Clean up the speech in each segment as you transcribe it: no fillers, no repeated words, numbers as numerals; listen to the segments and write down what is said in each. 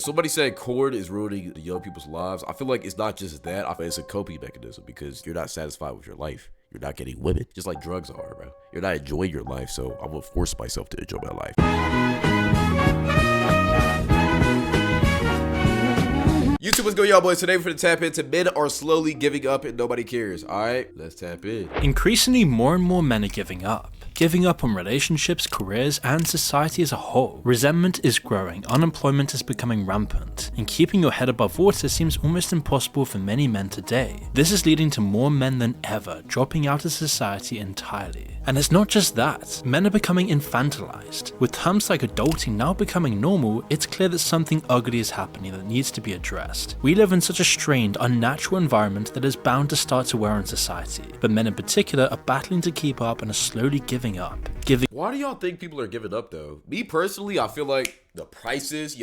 Somebody said corn is ruining the young people's lives. I feel like it's not just that. I feel it's a coping mechanism because you're not satisfied with your life. You're not getting women, just like drugs are, bro. You're not enjoying your life, so I'm gonna force myself to enjoy my life. YouTube, what's going on, boys? Today we're gonna tap into men are slowly giving up and nobody cares. Alright, let's tap in. Increasingly, more and more men are giving up. Giving up on relationships, careers, and society as a whole. Resentment is growing, unemployment is becoming rampant, and keeping your head above water seems almost impossible for many men today. This is leading to more men than ever dropping out of society entirely. And it's not just that, men are becoming infantilized. With terms like adulting now becoming normal, it's clear that something ugly is happening that needs to be addressed. We live in such a strained, unnatural environment that is bound to start to wear on society, but men in particular are battling to keep up and are slowly giving up. Why do y'all think people are giving up though? Me personally, I feel like the prices,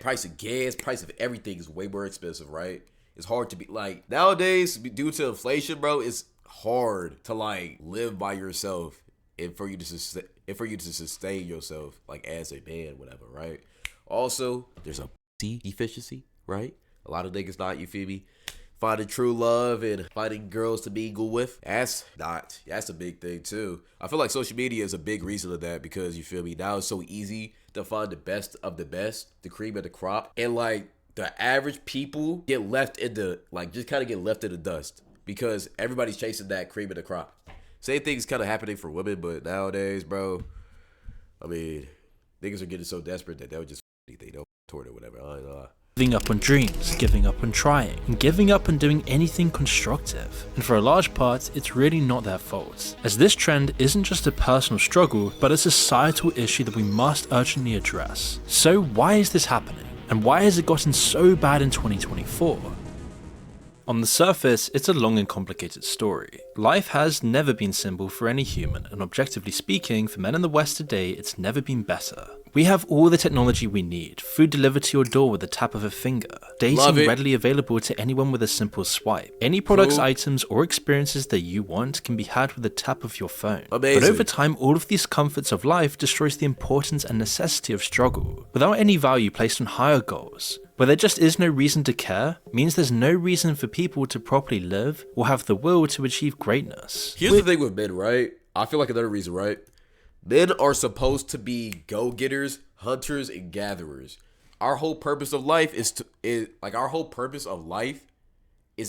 price of gas, price of everything is way more expensive, right? It's hard to be like nowadays due to inflation, bro. It's hard to like live by yourself and for you to sustain yourself like as a man, whatever, right? Also, there's a deficiency, right? A lot of niggas not, you feel me, finding true love and finding girls to mingle with. That's a big thing too. I feel like social media is a big reason of that because you feel me, now it's so easy to find the best of the best, the cream of the crop, and like the average people get left in the just kind of get left in the dust because everybody's chasing that cream of the crop. Same thing's kind of happening for women, but nowadays, bro, I mean, niggas are getting so desperate that they'll just anything, they'll toward it, whatever. I don't know. Giving up on dreams, giving up on trying, and giving up on doing anything constructive. And for a large part, it's really not their fault, as this trend isn't just a personal struggle, but a societal issue that we must urgently address. So why is this happening? And why has it gotten so bad in 2024? On the surface, it's a long and complicated story. Life has never been simple for any human, and objectively speaking, for men in the West today, it's never been better. We have all the technology we need, food delivered to your door with the tap of a finger, dating readily available to anyone with a simple swipe. Any products, items, or experiences that you want can be had with the tap of your phone. Amazing. But over time, all of these comforts of life destroys the importance and necessity of struggle, without any value placed on higher goals. Where there just is no reason to care, means there's no reason for people to properly live or have the will to achieve greatness. Here's the thing with men, right? I feel like another reason, right? Men are supposed to be go-getters, hunters, and gatherers. Our whole purpose of life is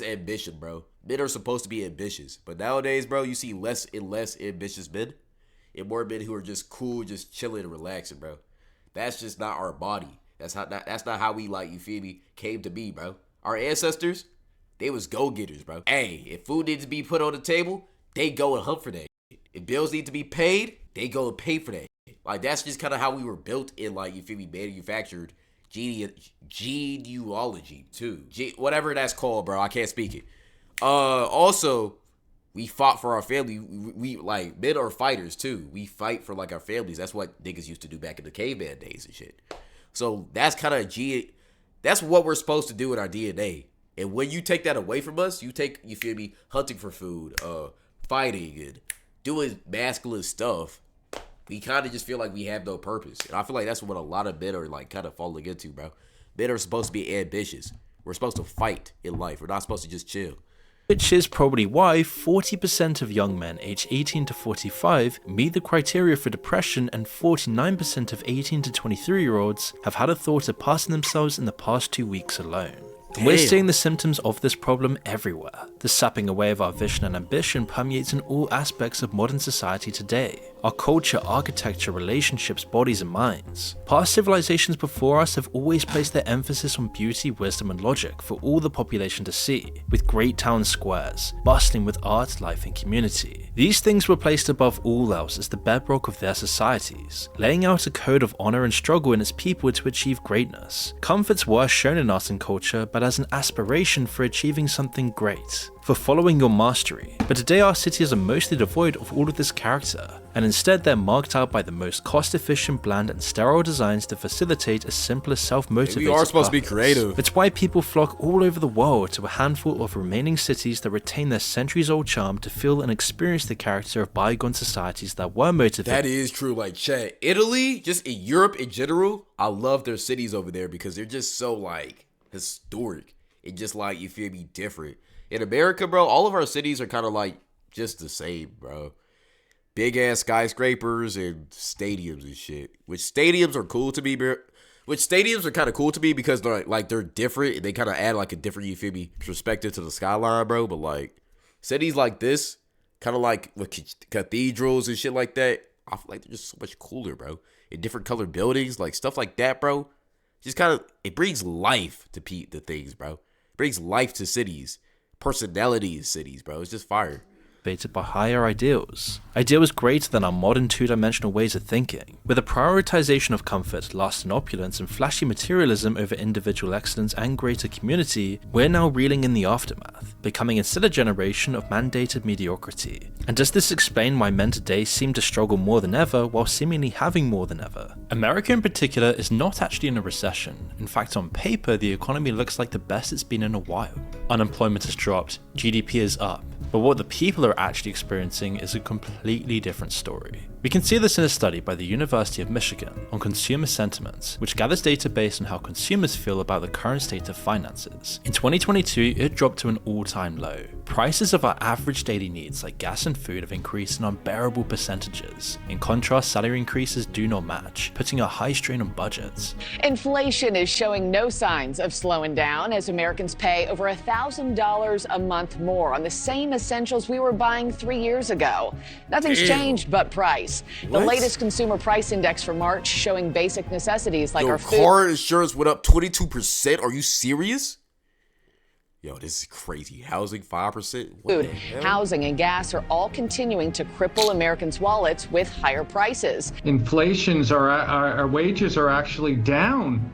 ambition, bro. Men are supposed to be ambitious. But nowadays, bro, you see less and less ambitious men and more men who are just cool, just chilling and relaxing, bro. That's just not our body. That's not how we, like, you feel me, came to be, bro. Our ancestors, they was go-getters, bro. Hey, if food needs to be put on the table, they go and hunt for that. If bills need to be paid, they go and pay for that. Like, that's just kind of how we were built in, like, you feel me, manufactured genealogy, too. Whatever that's called, bro. I can't speak it. Also, we fought for our family. We like, men are fighters, too. We fight for, like, our families. That's what niggas used to do back in the caveman days and shit. So that's kind of that's what we're supposed to do in our DNA. And when you take that away from us, you feel me, hunting for food, fighting and doing masculine stuff, we kind of just feel like we have no purpose. And I feel like that's what a lot of men are like kind of falling into, bro. Men are supposed to be ambitious. We're supposed to fight in life. We're not supposed to just chill. Which is probably why 40% of young men aged 18 to 45 meet the criteria for depression, and 49% of 18 to 23-year-olds have had a thought of passing themselves in the past 2 weeks alone. And we're seeing the symptoms of this problem everywhere. The sapping away of our vision and ambition permeates in all aspects of modern society today. Our culture, architecture, relationships, bodies, and minds. Past civilizations before us have always placed their emphasis on beauty, wisdom, and logic for all the population to see, with great town squares, bustling with art, life, and community. These things were placed above all else as the bedrock of their societies, laying out a code of honor and struggle in its people to achieve greatness. Comforts were shown in art and culture, but as an aspiration for achieving something great. for following your mastery. But today our cities are mostly devoid of all of this character, and instead they're marked out by the most cost-efficient, bland, and sterile designs to facilitate a simpler, self-motivated We are supposed to be purpose. creative. It's why people flock all over the world to a handful of remaining cities that retain their centuries-old charm to feel and experience the character of bygone societies that were motivated. That is true. Like, Chad, Italy, just in Europe in general, I love their cities over there because they're just so, like, historic. It just, like, you feel me, different. In America, bro, all of our cities are kind of, like, just the same, bro. Big-ass skyscrapers and stadiums and shit. Which stadiums are cool to me, bro. Which stadiums are kind of cool to me because they're different. And they kind of add, like, a different, you feel me, perspective to the skyline, bro. But, like, cities like this, kind of like with cathedrals and shit like that, I feel like they're just so much cooler, bro. In different colored buildings, like stuff like that, bro. Just kind of, it brings life to things, bro. It brings life to cities, personality in cities, bro. It's just fire. Motivated by higher ideals. Ideals greater than our modern two-dimensional ways of thinking. With a prioritization of comfort, lust and opulence, and flashy materialism over individual excellence and greater community, we're now reeling in the aftermath, becoming instead a generation of mandated mediocrity. And does this explain why men today seem to struggle more than ever while seemingly having more than ever? America in particular is not actually in a recession. In fact, on paper, the economy looks like the best it's been in a while. Unemployment has dropped, GDP is up, but what the people are actually experiencing is a completely different story. We can see this in a study by the University of Michigan on consumer sentiments, which gathers data based on how consumers feel about the current state of finances. In 2022, it dropped to an all-time low. Prices of our average daily needs like gas and food have increased in unbearable percentages. In contrast, salary increases do not match, putting a high strain on budgets. Inflation is showing no signs of slowing down as Americans pay over $1,000 a month more on the same essentials we were buying 3 years ago. Nothing's changed but price. The latest consumer price index for March showing basic necessities like our food. Car insurance went up 22%. Are you serious? Yo, this is crazy. Housing 5%. Food, housing, and gas are all continuing to cripple Americans' wallets with higher prices. Our wages are actually down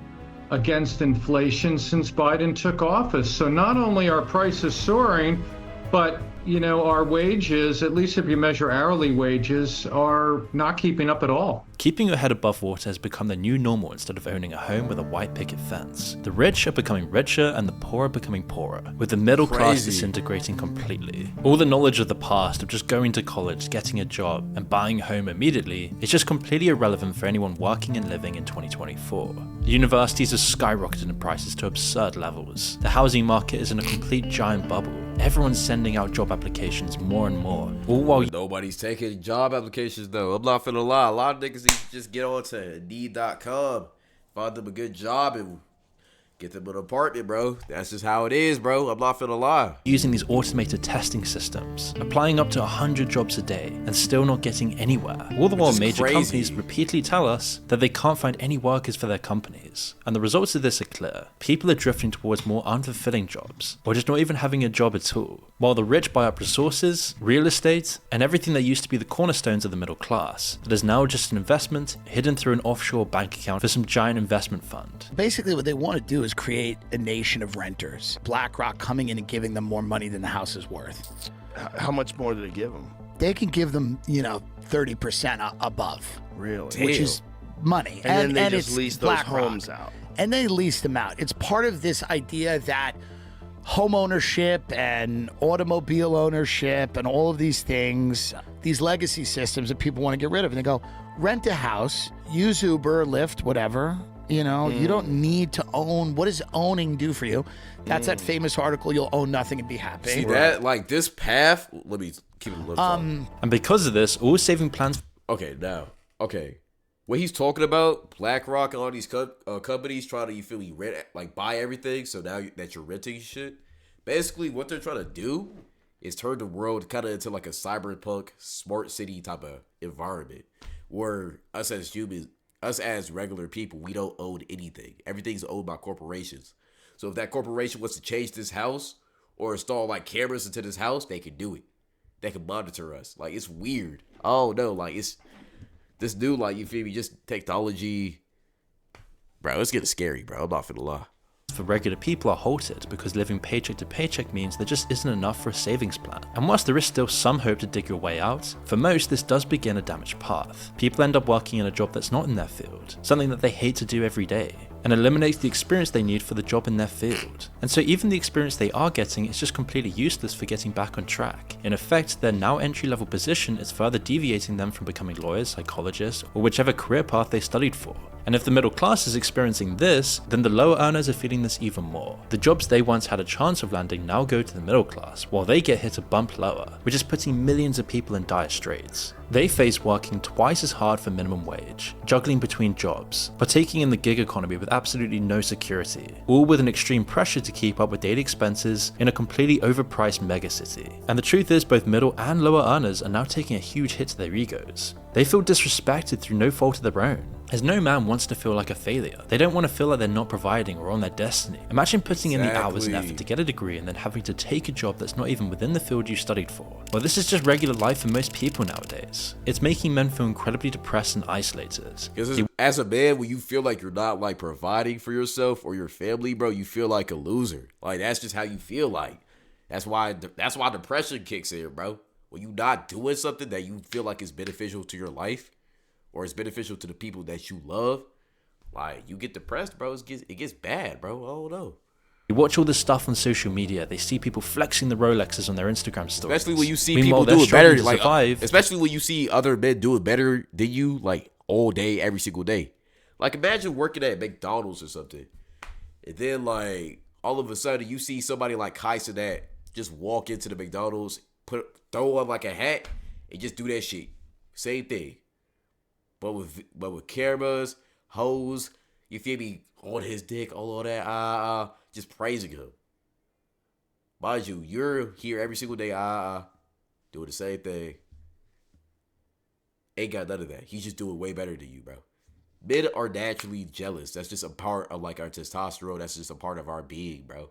against inflation since Biden took office. So not only are prices soaring, but our wages, at least if you measure hourly wages, are not keeping up at all. Keeping your head above water has become the new normal instead of owning a home with a white picket fence. The rich are becoming richer and the poor are becoming poorer, with the middle class disintegrating completely. All the knowledge of the past of just going to college, getting a job, and buying a home immediately is just completely irrelevant for anyone working and living in 2024. The universities have skyrocketed in prices to absurd levels. The housing market is in a complete giant bubble. Everyone's sending out job applications more and more, all while nobody's taking job applications though. I'm not finna lie. A lot of niggas need to just get on to Indeed.com, find them a good job, and get them an apartment, bro. That's just how it is, bro. I'm not finna lie. Using these automated testing systems, applying up to 100 jobs a day, and still not getting anywhere. All the while major companies repeatedly tell us that they can't find any workers for their companies. And the results of this are clear. People are drifting towards more unfulfilling jobs, or just not even having a job at all. While the rich buy up resources, real estate, and everything that used to be the cornerstones of the middle class, that is now just an investment hidden through an offshore bank account for some giant investment fund. Basically what they want to do is create a nation of renters. BlackRock coming in and giving them more money than the house is worth. How much more do they give them? They can give them, 30% above. Really? Which is money. And then they just lease those homes out. And they lease them out. It's part of this idea that home ownership and automobile ownership and all of these things, these legacy systems that people want to get rid of. And they go, rent a house, use Uber, Lyft, whatever. You don't need to own. What does owning do for you? That's that famous article, you'll own nothing and be happy. See that? Like this path, let me keep it low. And because of this, all saving plans... Okay. What he's talking about, BlackRock and all these companies trying to, you feel me, rent, like buy everything, so now that you're renting shit. Basically, what they're trying to do is turn the world kind of into like a cyberpunk smart city type of environment where us as humans, us as regular people, we don't own anything. Everything's owned by corporations. So if that corporation wants to change this house or install like cameras into this house, they can do it. They can monitor us. Like, it's weird. Oh no, like it's this new, like, you feel me, just technology. Bro, it's getting scary, bro. I'm not finna lie. for regular people are halted because living paycheck to paycheck means there just isn't enough for a savings plan. And whilst there is still some hope to dig your way out, for most this does begin a damaged path. People end up working in a job that's not in their field, something that they hate to do every day, and eliminates the experience they need for the job in their field. And so even the experience they are getting is just completely useless for getting back on track. In effect, their now entry-level position is further deviating them from becoming lawyers, psychologists, or whichever career path they studied for. And if the middle class is experiencing this, then the lower earners are feeling this even more. The jobs they once had a chance of landing now go to the middle class, while they get hit a bump lower, which is putting millions of people in dire straits. They face working twice as hard for minimum wage, juggling between jobs, partaking in the gig economy with absolutely no security, all with an extreme pressure to keep up with daily expenses in a completely overpriced megacity. And the truth is, both middle and lower earners are now taking a huge hit to their egos. They feel disrespected through no fault of their own, as no man wants to feel like a failure. They don't want to feel like they're not providing or on their destiny. Imagine putting in the hours and effort to get a degree and then having to take a job that's not even within the field you studied for. Well, this is just regular life for most people nowadays. It's making men feel incredibly depressed and isolated. Because as a man, when you feel like you're not like providing for yourself or your family, bro, you feel like a loser. Like that's just how you feel like. That's why depression kicks in, bro. When you not doing something that you feel like is beneficial to your life or is beneficial to the people that you love, like you get depressed, bro. It gets bad, bro. I don't know. You watch all this stuff on social media, they see people flexing the Rolexes on their Instagram stories. Especially when you see Meanwhile, people do it better, like survive. especially when you see other men do it better than you, like all day, every single day. Like imagine working at McDonald's or something, and then like all of a sudden you see somebody like Kai Cenat just walk into the McDonald's, throw on like a hat, and just do that shit. Same thing, but with cameras, hoes, you feel me, on his dick, all of that, just praising him. Mind you, you're here every single day, doing the same thing. Ain't got none of that. He's just doing way better than you, bro. Men are naturally jealous. That's just a part of like our testosterone. That's just a part of our being, bro.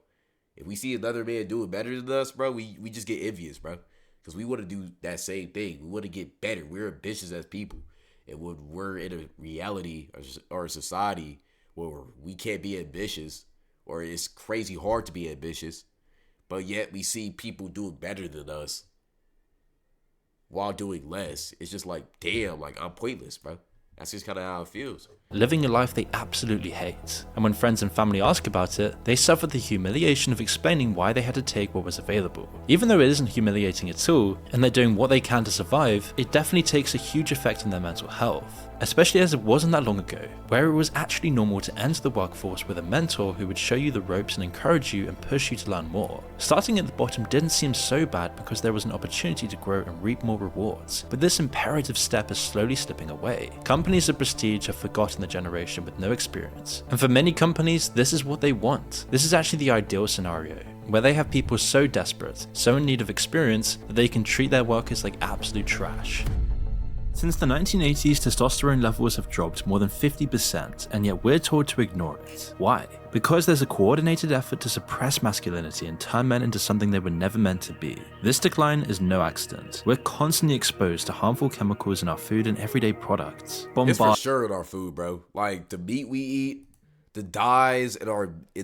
If we see another man doing better than us, bro, we just get envious, bro. Because we want to do that same thing. We want to get better. We're ambitious as people. And when we're in a reality or a society where we can't be ambitious, or it's crazy hard to be ambitious, but yet we see people doing better than us while doing less, it's just like, damn, like I'm pointless, bro. That's just kind of how it feels. Living a life they absolutely hate. And when friends and family ask about it, they suffer the humiliation of explaining why they had to take what was available. Even though it isn't humiliating at all, and they're doing what they can to survive, it definitely takes a huge effect on their mental health. Especially as it wasn't that long ago, where it was actually normal to enter the workforce with a mentor who would show you the ropes and encourage you and push you to learn more. Starting at the bottom didn't seem so bad because there was an opportunity to grow and reap more rewards, but this imperative step is slowly slipping away. Companies of prestige have forgotten the generation with no experience, and for many companies, this is what they want. This is actually the ideal scenario, where they have people so desperate, so in need of experience, that they can treat their workers like absolute trash. Since the 1980s, testosterone levels have dropped more than 50%, and yet we're told to ignore it. Why? Because there's a coordinated effort to suppress masculinity and turn men into something they were never meant to be. This decline is no accident. We're constantly exposed to harmful chemicals in our food and everyday products. It's for sure in our food, bro. Like the meat we eat, the dyes in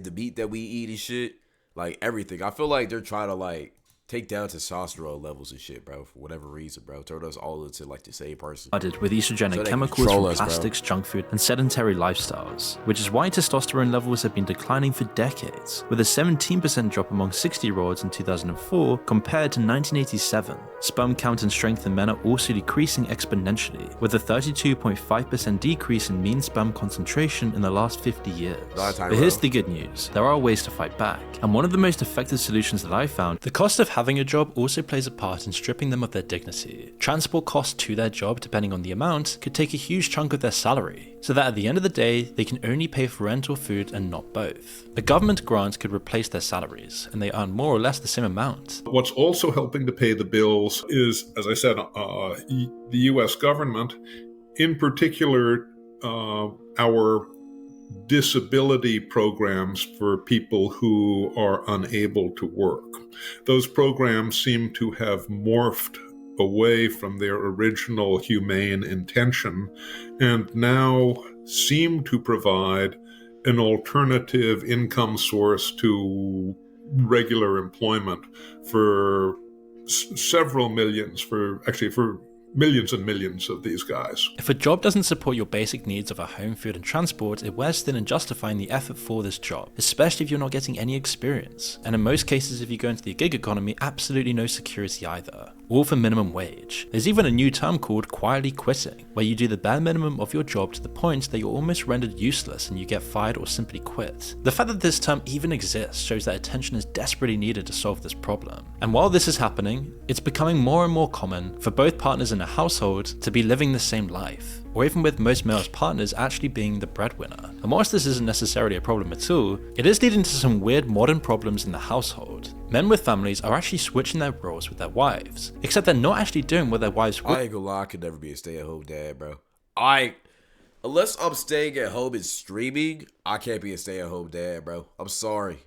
the meat that we eat and shit, like everything. I feel like they're trying to like take down testosterone levels and shit, bro, for whatever reason, bro. Turn us all into like the same person. With estrogenic chemicals from plastics, junk food, and sedentary lifestyles, which is why testosterone levels have been declining for decades, with a 17% drop among 60-year-olds in 2004 compared to 1987. Sperm count and strength in men are also decreasing exponentially, with a 32.5% decrease in mean sperm concentration in the last 50 years. But here's the good news. There are ways to fight back, and one of the most effective solutions that I found, the cost of having a job also plays a part in stripping them of their dignity. Transport costs to their job, depending on the amount, could take a huge chunk of their salary, so that at the end of the day, they can only pay for rent or food and not both. A government grant could replace their salaries, and they earn more or less the same amount. What's also helping to pay the bills is, as I said, the U.S. government, in particular, our disability programs for people who are unable to work. Those programs seem to have morphed away from their original humane intention and now seem to provide an alternative income source to regular employment for several millions, for millions and millions of these guys. If a job doesn't support your basic needs of a home, food and transport, it wears thin in justifying the effort for this job, especially if you're not getting any experience. And in most cases, if you go into the gig economy, absolutely no security either. All for minimum wage. There's even a new term called quietly quitting, where you do the bare minimum of your job to the point that you're almost rendered useless and you get fired or simply quit. The fact that this term even exists shows that attention is desperately needed to solve this problem. And while this is happening, it's becoming more and more common for both partners in a household to be living the same life, or even with most male partners actually being the breadwinner. And whilst this isn't necessarily a problem at all, it is leading to some weird modern problems in the household. Men with families are actually switching their roles with their wives, except they're not actually doing what their wives would. I ain't gonna lie, I could never be a stay-at-home dad, bro. Unless I'm staying at home and streaming, I can't be a stay-at-home dad, bro. I'm sorry.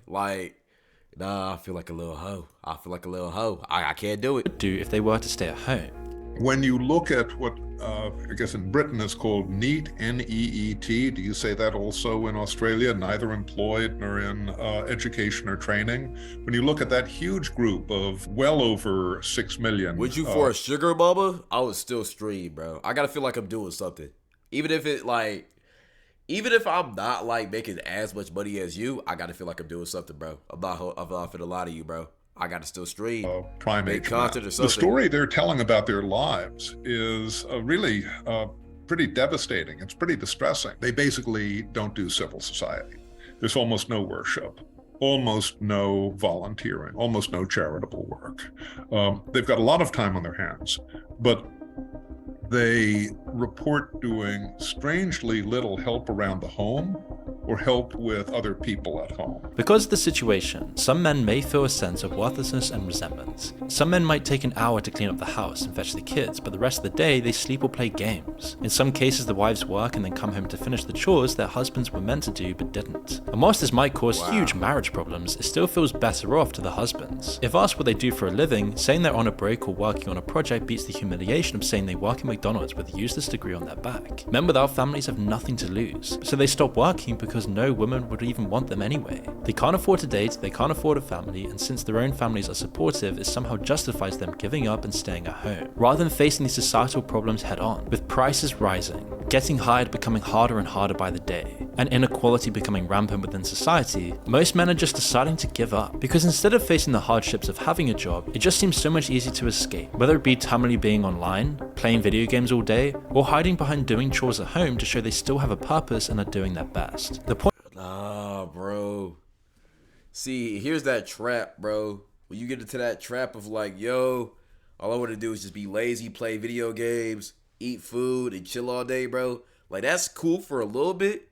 Nah, I feel like a little hoe. I can't do it. Do if they were to stay at home. When you look at what I guess in Britain is called NEET, N-E-E-T, do you say that also in Australia? Neither employed nor in education or training. When you look at that huge group of well over 6 million. Would you for a sugar mama? I would still stream, bro. I gotta feel like I'm doing something. Even if I'm not like making as much money as you, I gotta feel like I'm doing something, bro. I'm not finna lie to you, bro. I gotta still stream, primate content or something. The story they're telling about their lives is really pretty devastating. It's pretty distressing. They basically don't do civil society. There's almost no worship, almost no volunteering, almost no charitable work. They've got a lot of time on their hands, but they report doing strangely little help around the home or help with other people at home. Because of the situation, some men may feel a sense of worthlessness and resentment. Some men might take an hour to clean up the house and fetch the kids, but the rest of the day they sleep or play games. In some cases, the wives work and then come home to finish the chores their husbands were meant to do but didn't. And whilst this might cause huge marriage problems, it still feels better off to the husbands. If asked what they do for a living, saying they're on a break or working on a project beats the humiliation of saying they work in McDonald's with a useless degree on their back. Men without families have nothing to lose, so they stop working because no woman would even want them anyway. They can't afford to date, they can't afford a family, and since their own families are supportive, it somehow justifies them giving up and staying at home, rather than facing these societal problems head on. With prices rising, getting hired becoming harder and harder by the day, and inequality becoming rampant within society, most men are just deciding to give up, because instead of facing the hardships of having a job, it just seems so much easier to escape, whether it be terminally being online, playing video games all day, or hiding behind doing chores at home to show they still have a purpose and are doing their best. The point Nah, bro. See, here's that trap, bro. When you get into that trap of like, yo, all I want to do is just be lazy, play video games, eat food, and chill all day, bro. Like, that's cool for a little bit.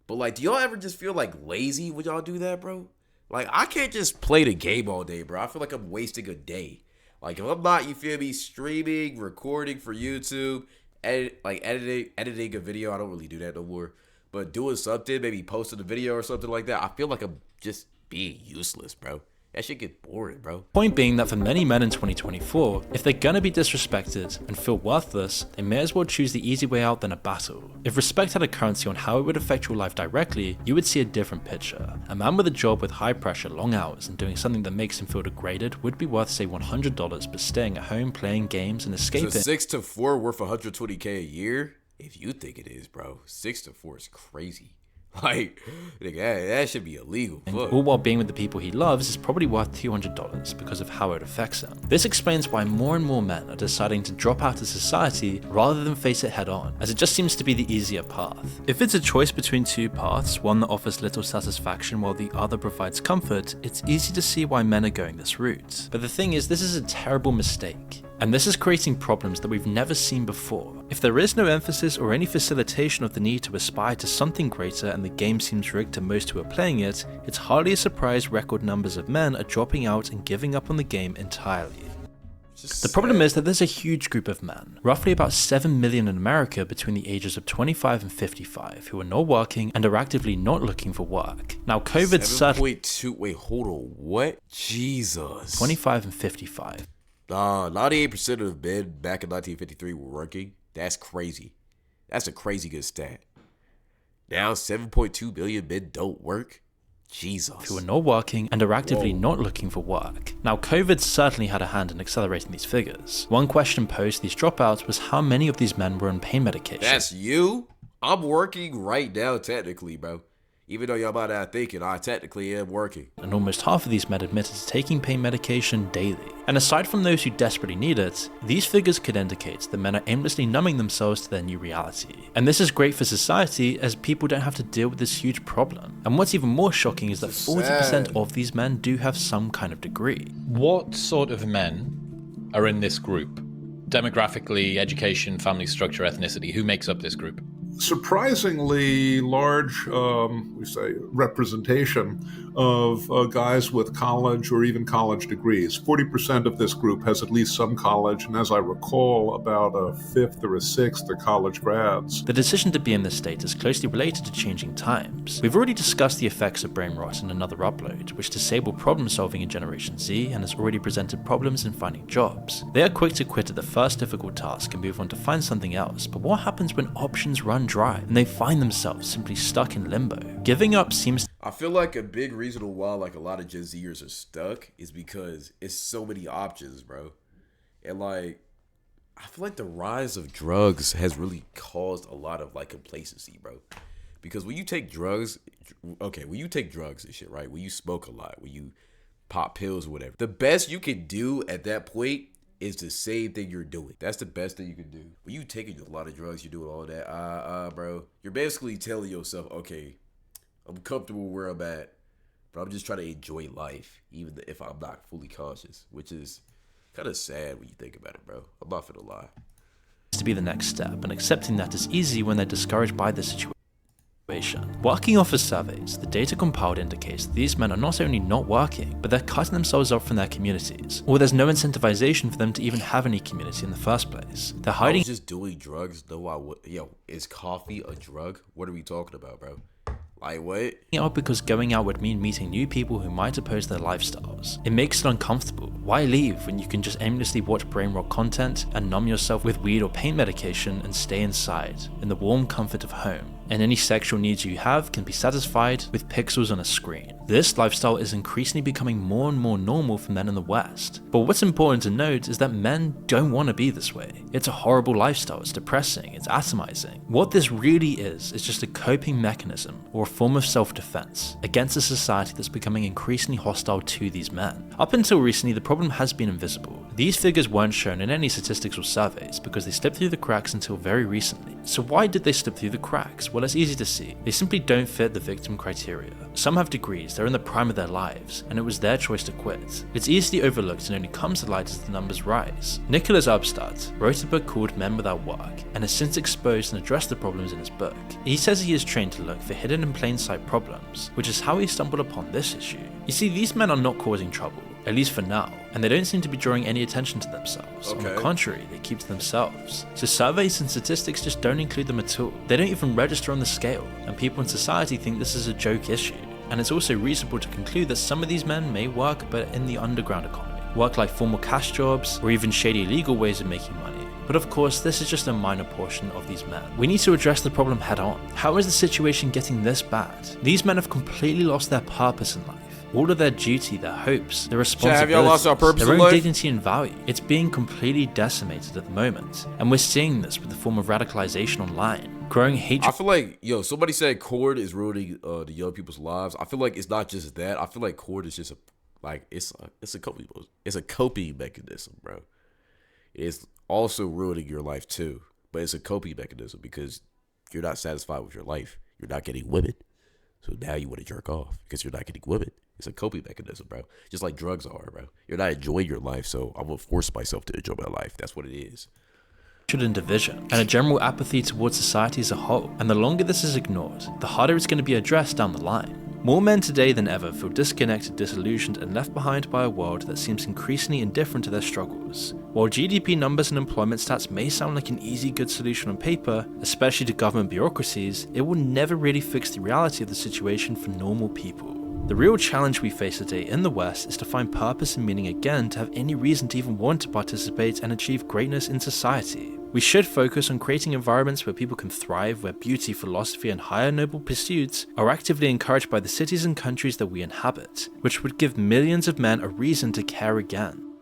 But, like, do y'all ever just feel, like, lazy when y'all do that, bro? Like, I can't just play the game all day, bro. I feel like I'm wasting a day. Like, if I'm not, you feel me, streaming, recording for YouTube, editing a video. I don't really do that no more. But doing something, maybe posting a video or something like that, I feel like I'm just being useless, bro. That shit get boring, bro. Point being that for many men in 2024, if they're gonna be disrespected and feel worthless, they may as well choose the easy way out than a battle. If respect had a currency on how it would affect your life directly, you would see a different picture. A man with a job with high pressure, long hours, and doing something that makes him feel degraded would be worth say $100, but staying at home playing games and escaping. Is a 6 to 4 worth $120K a year? If you think it is, bro, 6 to 4 is crazy. Like, that should be illegal. Fuck. All while being with the people he loves is probably worth $200 because of how it affects him. This explains why more and more men are deciding to drop out of society rather than face it head on, as it just seems to be the easier path. If it's a choice between two paths, one that offers little satisfaction while the other provides comfort, it's easy to see why men are going this route. But the thing is, this is a terrible mistake. And this is creating problems that we've never seen before. If there is no emphasis or any facilitation of the need to aspire to something greater and the game seems rigged to most who are playing it, it's hardly a surprise record numbers of men are dropping out and giving up on the game entirely. The problem is that there's a huge group of men, roughly about 7 million in America between the ages of 25 and 55, who are not working and are actively not looking for work. Now COVID certainly... 7.2, wait, hold on, what? Jesus. 25 and 55. 98% of men back in 1953 were working. That's crazy. That's a crazy good stat. Now 7.2 million men don't work? Jesus. Who are not working and are actively not looking for work. Now, COVID certainly had a hand in accelerating these figures. One question posed to these dropouts was how many of these men were on pain medication. That's you? I'm working right now, technically, bro. Even though y'all might not thinking, I technically am working. And almost half of these men admitted to taking pain medication daily. And aside from those who desperately need it, these figures could indicate that men are aimlessly numbing themselves to their new reality. And this is great for society as people don't have to deal with this huge problem. And what's even more shocking is that 40% of these men do have some kind of degree. What sort of men are in this group? Demographically, education, family structure, ethnicity, who makes up this group? Surprisingly large, representation of guys with college or even college degrees. 40% of this group has at least some college, and as I recall, about a fifth or a sixth are college grads. The decision to be in this state is closely related to changing times. We've already discussed the effects of brain rot in another upload, which disabled problem solving in Generation Z and has already presented problems in finding jobs. They are quick to quit at the first difficult task and move on to find something else, but what happens when options run dry and they find themselves simply stuck in limbo? Giving up seems... I feel like a big reason why like a lot of Gen Zers are stuck is because it's so many options, bro. And like, I feel like the rise of drugs has really caused a lot of like complacency, bro. Because when you take drugs, when you take drugs and shit, right? When you smoke a lot, when you pop pills or whatever, the best you can do at that point is the same thing you're doing. That's the best thing you can do. When you taking a lot of drugs, you're doing all that, bro. You're basically telling yourself, okay, I'm comfortable where I'm at, but I'm just trying to enjoy life, even if I'm not fully conscious, which is kind of sad when you think about it, bro. I'm not gonna lie. To be the next step, and accepting that is easy when they're discouraged by the situation. Working off of surveys, the data compiled indicates that these men are not only not working, but they're cutting themselves off from their communities, or there's no incentivization for them to even have any community in the first place. They're hiding. I was just doing drugs. No, I would. Yo, is coffee a drug? What are we talking about, bro? Like what? Out because going out would mean meeting new people who might oppose their lifestyles. It makes it uncomfortable. Why leave when you can just aimlessly watch brain rot content and numb yourself with weed or pain medication and stay inside in the warm comfort of home? And any sexual needs you have can be satisfied with pixels on a screen. This lifestyle is increasingly becoming more and more normal for men in the West. But what's important to note is that men don't want to be this way. It's a horrible lifestyle, it's depressing, it's atomizing. What this really is just a coping mechanism or a form of self-defense against a society that's becoming increasingly hostile to these men. Up until recently, the problem has been invisible. These figures weren't shown in any statistics or surveys because they slipped through the cracks until very recently. So why did they slip through the cracks? Well, it's easy to see. They simply don't fit the victim criteria. Some have degrees, they're in the prime of their lives, and it was their choice to quit. It's easily overlooked and only comes to light as the numbers rise. Nicholas Upstart wrote a book called Men Without Work, and has since exposed and addressed the problems in his book. He says he is trained to look for hidden in plain sight problems, which is how he stumbled upon this issue. You see, these men are not causing trouble, at least for now, and they don't seem to be drawing any attention to themselves. On the contrary, they keep to themselves. So surveys and statistics just don't include them at all. They don't even register on the scale, and people in society think this is a joke issue. And it's also reasonable to conclude that some of these men may work, but in the underground economy. Work like formal cash jobs, or even shady illegal ways of making money. But of course, this is just a minor portion of these men. We need to address the problem head on. How is the situation getting this bad? These men have completely lost their purpose in life. All of their duty, their hopes, their responsibilities, have y'all lost our purpose their in own life? dignity and value. It's being completely decimated at the moment. And we're seeing this with the form of radicalization online. Growing hatred. I feel like, somebody said Cord is ruining the young people's lives. I feel like it's not just that. I feel like Cord is just it's a coping mechanism, bro. It's also ruining your life too, but it's a coping mechanism because you're not satisfied with your life. You're not getting women, so now you want to jerk off because you're not getting women. It's a coping mechanism, bro. Just like drugs are, bro. You're not enjoying your life, so I'm gonna force myself to enjoy my life. That's what it is. And division, and a general apathy towards society as a whole. And the longer this is ignored, the harder it's going to be addressed down the line. More men today than ever feel disconnected, disillusioned, and left behind by a world that seems increasingly indifferent to their struggles. While GDP numbers and employment stats may sound like an easy, good solution on paper, especially to government bureaucracies, it will never really fix the reality of the situation for normal people. The real challenge we face today in the West is to find purpose and meaning again to have any reason to even want to participate and achieve greatness in society. We should focus on creating environments where people can thrive, where beauty, philosophy, and higher noble pursuits are actively encouraged by the cities and countries that we inhabit, which would give millions of men a reason to care again.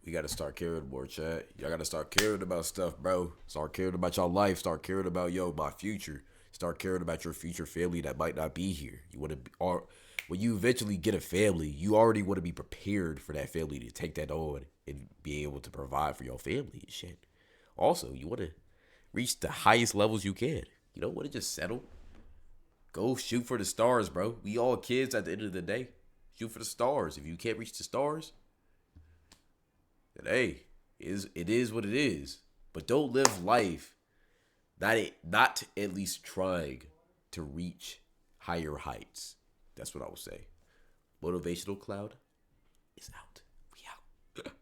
We gotta start caring more, chat. Y'all gotta start caring about stuff, bro. Start caring about your life. Start caring about, my future. Start caring about your future family that might not be here. You want to be, or when you eventually get a family, you already want to be prepared for that family to take that on and be able to provide for your family and shit. Also, you want to reach the highest levels you can. You don't want to just settle. Go shoot for the stars, bro. We all kids at the end of the day. Shoot for the stars. If you can't reach the stars, then hey, it is what it is. But don't live life not at least trying to reach higher heights. That's what I would say. Motivational Cloud is out. We out.